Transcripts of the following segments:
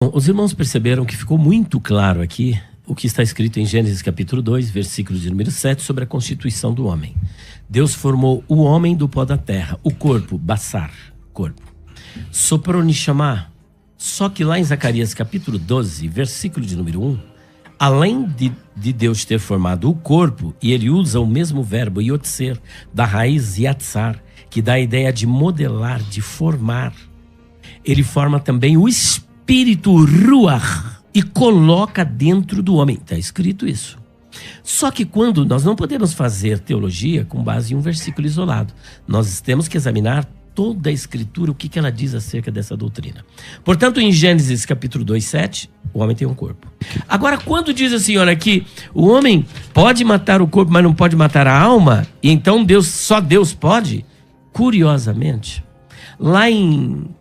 Bom, os irmãos perceberam que ficou muito claro aqui o que está escrito em Gênesis capítulo 2, versículo de número 7, sobre a constituição do homem. Deus formou o homem do pó da terra, o corpo, basar, corpo. Soprou Nishamá. Só que lá em Zacarias capítulo 12, versículo de número 1, além de Deus ter formado o corpo, e ele usa o mesmo verbo yotzer, da raiz yatzar, que dá a ideia de modelar, de formar, ele forma também o espírito ruach e coloca dentro do homem. Está escrito isso. Só que quando nós não podemos fazer teologia com base em um versículo isolado, nós temos que examinar toda a escritura, o que ela diz acerca dessa doutrina. Portanto, em Gênesis capítulo 2, 7, o homem tem um corpo. Agora, quando diz a senhora que o homem pode matar o corpo, mas não pode matar a alma, e então só Deus pode, curiosamente, lá em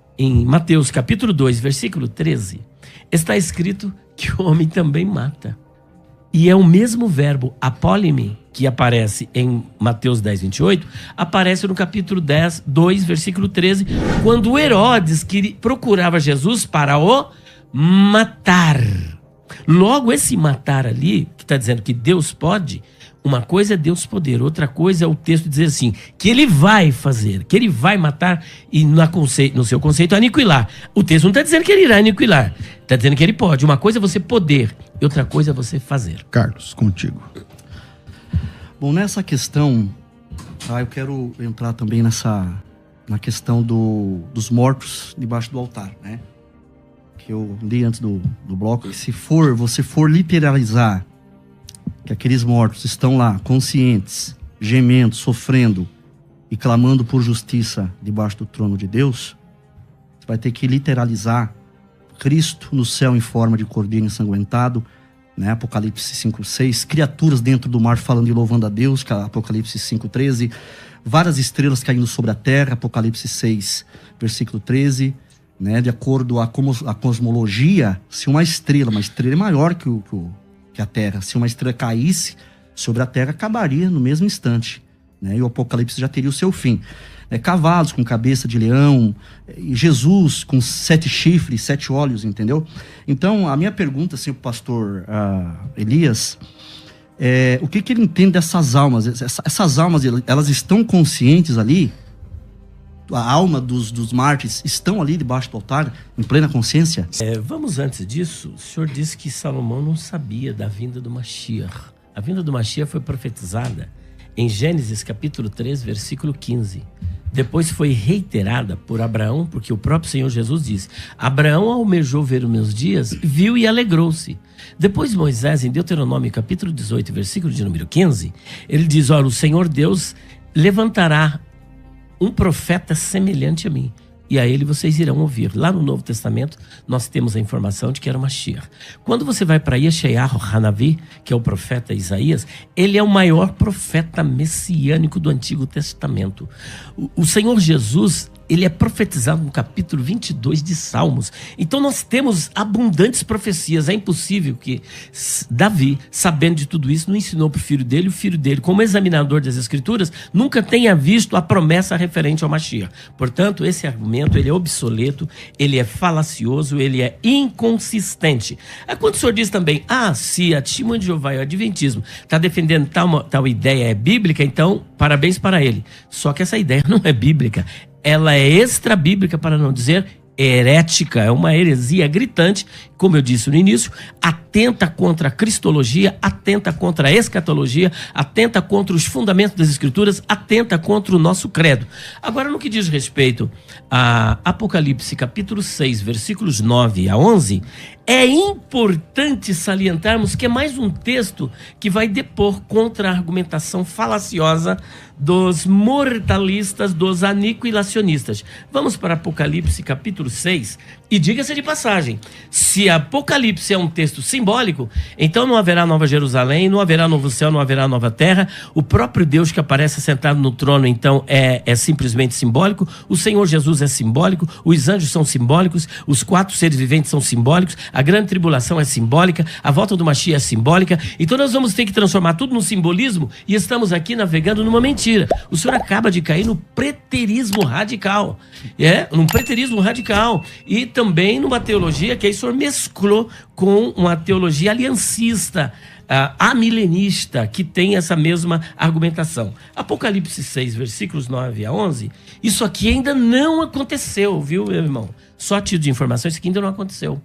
Mateus capítulo 2, versículo 13, está escrito que o homem também mata. E é o mesmo verbo, apólime, que aparece em Mateus 10, 28, aparece no capítulo 10, 2, versículo 13, quando Herodes procurava Jesus para o matar. Logo, esse matar ali, que está dizendo que Deus pode, uma coisa é Deus poder, outra coisa é o texto dizer assim, que ele vai fazer, que ele vai matar e no seu conceito aniquilar. O texto não está dizendo que ele irá aniquilar, está dizendo que ele pode. Uma coisa é você poder e outra coisa é você fazer. Carlos, contigo. Bom, nessa questão, eu quero entrar também na questão dos mortos debaixo do altar, né? Que eu li antes do bloco. Se você for literalizar que aqueles mortos estão lá, conscientes, gemendo, sofrendo e clamando por justiça debaixo do trono de Deus, você vai ter que literalizar Cristo no céu em forma de cordeiro ensanguentado, né? Apocalipse 5:6, criaturas dentro do mar falando e louvando a Deus, Apocalipse 5:13, várias estrelas caindo sobre a terra, Apocalipse 6, versículo 13, né? De acordo a cosmologia, se uma estrela é maior que a Terra, se uma estrela caísse sobre a Terra, acabaria no mesmo instante, né? E o Apocalipse já teria o seu fim. Cavalos com cabeça de leão, e Jesus com 7 chifres, 7 olhos, entendeu? Então, a minha pergunta, assim, para o pastor Elias, o que ele entende dessas almas? Essas almas, elas estão conscientes ali? A alma dos mártires estão ali debaixo do altar, em plena consciência? Vamos antes disso. O senhor disse que Salomão não sabia da vinda do Mashiach. A vinda do Mashiach foi profetizada em Gênesis capítulo 3, versículo 15. Depois foi reiterada por Abraão, porque o próprio Senhor Jesus disse: Abraão almejou ver os meus dias, viu e alegrou-se. Depois Moisés, em Deuteronômio capítulo 18, versículo de número 15, ele diz: olha, o Senhor Deus levantará um profeta semelhante a mim, e a ele vocês irão ouvir. Lá no Novo Testamento, nós temos a informação de que era o Mashiach. Quando você vai para Yeshayahu Hanavi, que é o profeta Isaías, ele é o maior profeta messiânico do Antigo Testamento. O Senhor Jesus, ele é profetizado no capítulo 22 de Salmos. Então nós temos abundantes profecias. É impossível que Davi, sabendo de tudo isso, não ensinou para o filho dele, como examinador das Escrituras, nunca tenha visto a promessa referente ao Mashiach. Portanto, esse argumento ele é obsoleto, ele é falacioso, ele é inconsistente. Quando o senhor diz também, se a Testemunha de Jeová e o Adventismo está defendendo tal ideia é bíblica, então parabéns para ele. Só que essa ideia não é bíblica. Ela é extra-bíblica, para não dizer herética, é uma heresia gritante, como eu disse no início, atenta contra a cristologia, atenta contra a escatologia, atenta contra os fundamentos das Escrituras, atenta contra o nosso credo. Agora, no que diz respeito a Apocalipse capítulo 6, versículos 9 a 11, é importante salientarmos que é mais um texto que vai depor contra a argumentação falaciosa dos mortalistas, dos aniquilacionistas. Vamos para Apocalipse capítulo 6, e diga-se de passagem, se Apocalipse é um texto simbólico, então não haverá Nova Jerusalém, não haverá novo céu, não haverá nova terra. O próprio Deus que aparece sentado no trono, então, é simplesmente simbólico. O Senhor Jesus é simbólico, os anjos são simbólicos, os 4 seres viventes são simbólicos, a grande tribulação é simbólica, a volta do Mashiach é simbólica. Então nós vamos ter que transformar tudo no simbolismo, e estamos aqui navegando numa mentira. O senhor acaba de cair no preterismo radical. Num preterismo radical. E também numa teologia que aí o senhor mesclou com uma teologia aliancista, amilenista, que tem essa mesma argumentação. Apocalipse 6, versículos 9 a 11, isso aqui ainda não aconteceu, viu, meu irmão? Só a título de informação, isso aqui ainda não aconteceu.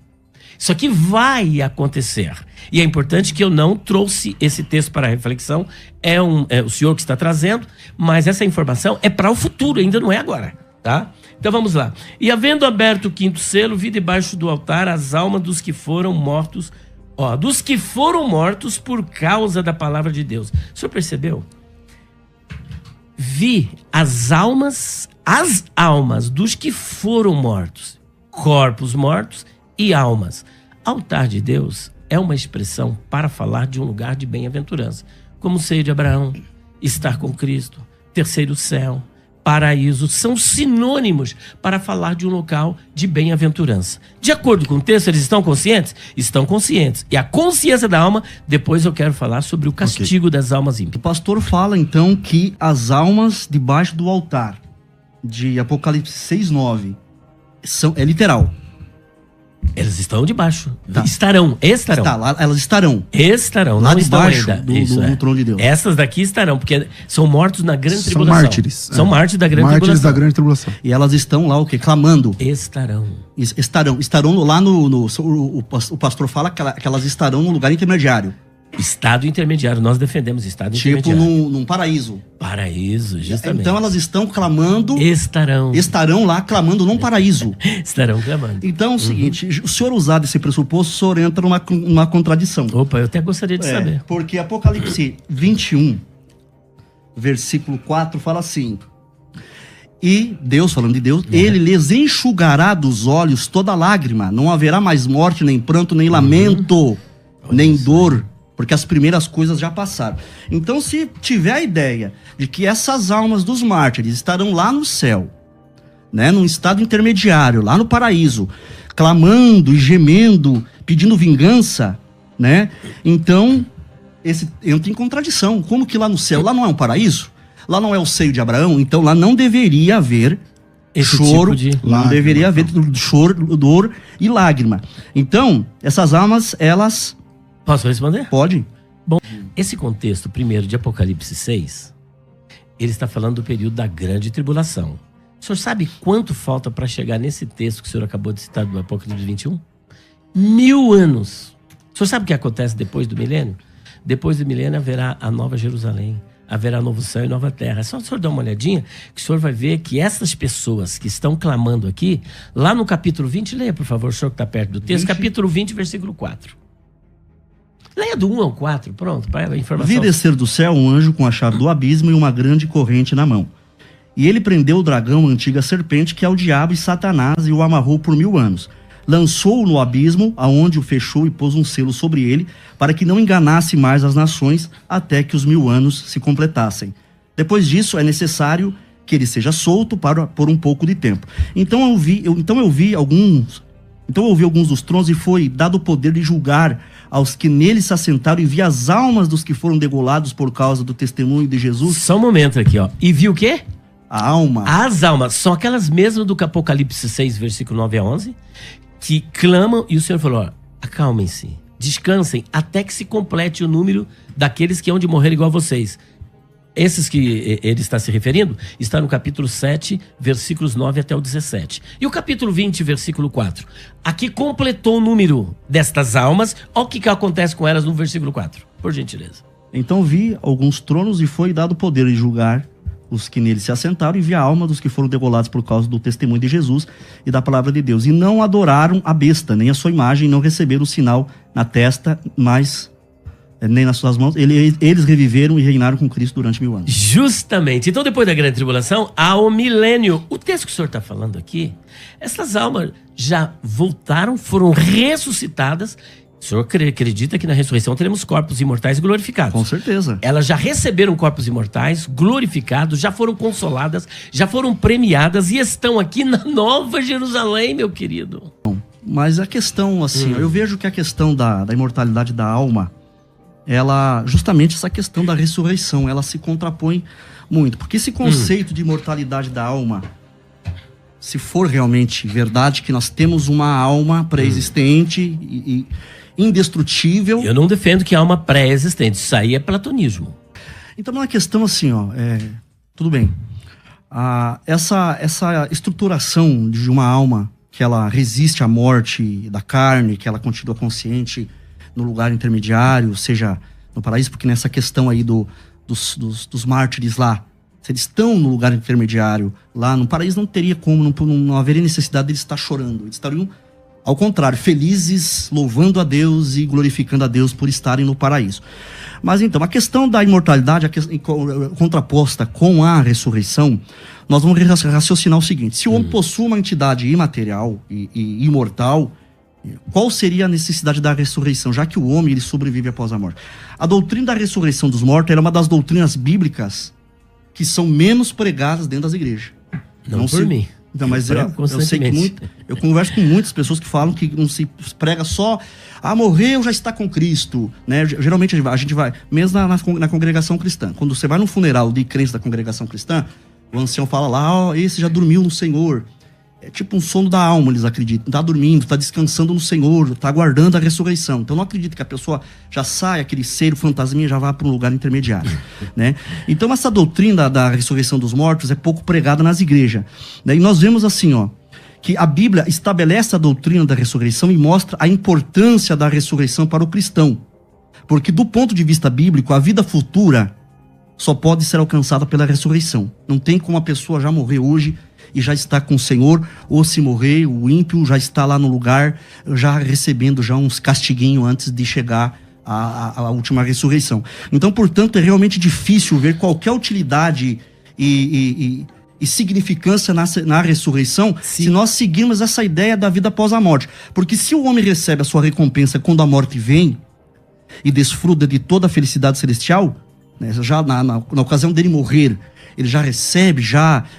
Isso aqui vai acontecer. E é importante que eu não trouxe esse texto para a reflexão. É o senhor que está trazendo, mas essa informação é para o futuro, ainda não é agora, tá? Então vamos lá. E havendo aberto o quinto selo, vi debaixo do altar as almas dos que foram mortos, dos que foram mortos por causa da palavra de Deus. O senhor percebeu? Vi as almas dos que foram mortos, corpos mortos e almas. Altar de Deus é uma expressão para falar de um lugar de bem-aventurança, como o seio de Abraão, estar com Cristo, terceiro céu, paraíso, são sinônimos para falar de um local de bem-aventurança. De acordo com o texto, eles estão conscientes? Estão conscientes. E a consciência da alma, depois eu quero falar sobre o castigo das almas ímpias. O pastor fala então que as almas debaixo do altar de Apocalipse 6:9 é literal. Elas estão debaixo. Tá. Estarão. Lá, elas estarão. Estarão. Lá não debaixo estão ainda. do trono de Deus. Essas daqui estarão, porque são mortos na grande tribulação. São mártires. São mártires da grande mártires tribulação. da grande tribulação. E elas estão lá o quê? Clamando. Estarão. Estarão lá o pastor fala que elas estarão no lugar intermediário. Estado intermediário. Nós defendemos estado intermediário. Tipo num paraíso. Paraíso, justamente. Então elas estão clamando. Estarão lá clamando num paraíso. Estarão clamando. Então é o seguinte, o senhor usar desse pressuposto, o senhor entra numa contradição. Opa, eu até gostaria de saber. Porque Apocalipse 21, versículo 4, fala assim: e Deus, falando de Deus, ele lhes enxugará dos olhos toda lágrima, não haverá mais morte, nem pranto, nem lamento, nem dor, porque as primeiras coisas já passaram. Então, se tiver a ideia de que essas almas dos mártires estarão lá no céu, né, num estado intermediário, lá no paraíso, clamando e gemendo, pedindo vingança, né? Então, entra em contradição. Como que lá no céu, lá não é um paraíso? Lá não é o seio de Abraão? Então lá não deveria haver esse choro, tipo de não lágrima, deveria haver choro, dor e lágrima. Então, essas almas, elas... Posso responder? Pode. Bom, esse contexto, primeiro, de Apocalipse 6, ele está falando do período da grande tribulação. O senhor sabe quanto falta para chegar nesse texto que o senhor acabou de citar do Apocalipse 21? 1000 anos. O senhor sabe o que acontece depois do milênio? Depois do milênio haverá a nova Jerusalém, haverá novo céu e nova terra. É só o senhor dar uma olhadinha que o senhor vai ver que essas pessoas que estão clamando aqui, lá no capítulo 20, leia por favor, o senhor que está perto do texto, 20. Capítulo 20, versículo 4. Leia do 1 ao 4, pronto, para a informação. Vi descer do céu um anjo com a chave do abismo e uma grande corrente na mão. E ele prendeu o dragão, a antiga serpente, que é o diabo e Satanás, e o amarrou por 1000 anos. Lançou-o no abismo, aonde o fechou e pôs um selo sobre ele, para que não enganasse mais as nações, até que os 1000 anos se completassem. Depois disso, é necessário que ele seja solto por um pouco de tempo. Então eu vi alguns dos tronos e foi dado o poder de julgar aos que nele se assentaram, e vi as almas dos que foram degolados por causa do testemunho de Jesus. Só um momento aqui, ó. E viu o quê? A alma. As almas, são aquelas mesmas do Apocalipse 6, versículo 9 a 11, que clamam, e o Senhor falou, ó, acalmem-se, descansem, até que se complete o número daqueles que hão de morrer igual a vocês. Esses que ele está se referindo, está no capítulo 7, versículos 9 até o 17. E o capítulo 20, versículo 4. Aqui completou o número destas almas. Olha o que acontece com elas no versículo 4, por gentileza. Então vi alguns tronos e foi dado o poder de julgar os que nele se assentaram, e vi a alma dos que foram degolados por causa do testemunho de Jesus e da palavra de Deus. E não adoraram a besta, nem a sua imagem, não receberam o sinal na testa, mas nem nas suas mãos. Eles reviveram e reinaram com Cristo durante 1000 anos. Justamente. Então, depois da grande tribulação, há o milênio. O texto que o senhor está falando aqui, essas almas já voltaram, foram ressuscitadas. O senhor acredita que na ressurreição teremos corpos imortais glorificados? Com certeza. Elas já receberam corpos imortais glorificados, já foram consoladas, já foram premiadas e estão aqui na Nova Jerusalém, meu querido. Bom, mas a questão, assim, eu vejo que a questão da imortalidade da alma, ela, justamente essa questão da ressurreição, ela se contrapõe muito. Porque esse conceito de imortalidade da alma, se for realmente verdade que nós temos uma alma pré-existente e indestrutível... Eu não defendo que há alma pré-existente, isso aí é platonismo. Então, uma questão assim, tudo bem. Essa estruturação de uma alma que ela resiste à morte da carne, que ela continua consciente no lugar intermediário, seja no paraíso, porque nessa questão aí dos mártires lá, se eles estão no lugar intermediário lá no paraíso, não teria como, não haveria necessidade deles estar chorando. Eles estariam, ao contrário, felizes, louvando a Deus e glorificando a Deus por estarem no paraíso. Mas então, a questão da imortalidade, contraposta com a ressurreição, nós vamos raciocinar o seguinte: se o homem possui uma entidade imaterial e imortal, qual seria a necessidade da ressurreição, já que o homem ele sobrevive após a morte? A doutrina da ressurreição dos mortos era uma das doutrinas bíblicas que são menos pregadas dentro das igrejas. Não por mim. Então, mas eu sei que eu converso com muitas pessoas que falam que não se prega só morreu, já está com Cristo, né? Geralmente a gente vai, mesmo na congregação cristã, quando você vai num funeral de crentes da congregação cristã, o ancião fala lá, esse já dormiu no Senhor. É tipo um sono da alma, eles acreditam. Está dormindo, está descansando no Senhor, está aguardando a ressurreição. Então não acredito que a pessoa já saia, aquele ser, o fantasminha, já vá para um lugar intermediário, né? Então essa doutrina da ressurreição dos mortos é pouco pregada nas igrejas, né? E nós vemos assim, que a Bíblia estabelece a doutrina da ressurreição e mostra a importância da ressurreição para o cristão. Porque do ponto de vista bíblico, a vida futura só pode ser alcançada pela ressurreição. Não tem como a pessoa já morrer hoje e já está com o Senhor, ou se morrer, o ímpio já está lá no lugar, já recebendo já uns castiguinhos antes de chegar à última ressurreição. Então, portanto, é realmente difícil ver qualquer utilidade e significância na ressurreição, se nós seguirmos essa ideia da vida após a morte. Porque se o homem recebe a sua recompensa quando a morte vem e desfruta de toda a felicidade celestial, né, já na ocasião dele morrer, ele já recebe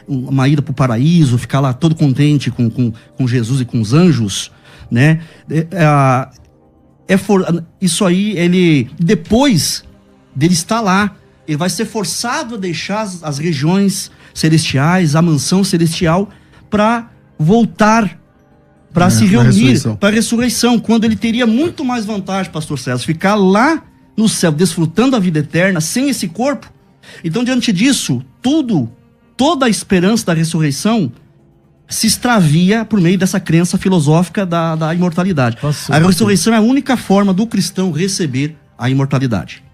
uma ida para o paraíso, ficar lá todo contente com Jesus e com os anjos, né? Isso aí, ele depois dele estar lá, ele vai ser forçado a deixar as regiões celestiais, a mansão celestial, para voltar, para se reunir para a ressurreição, quando ele teria muito mais vantagem, pastor César, ficar lá no céu, desfrutando a vida eterna, sem esse corpo. Então, diante disso, toda a esperança da ressurreição se extravia por meio dessa crença filosófica da imortalidade. A ressurreição é a única forma do cristão receber a imortalidade.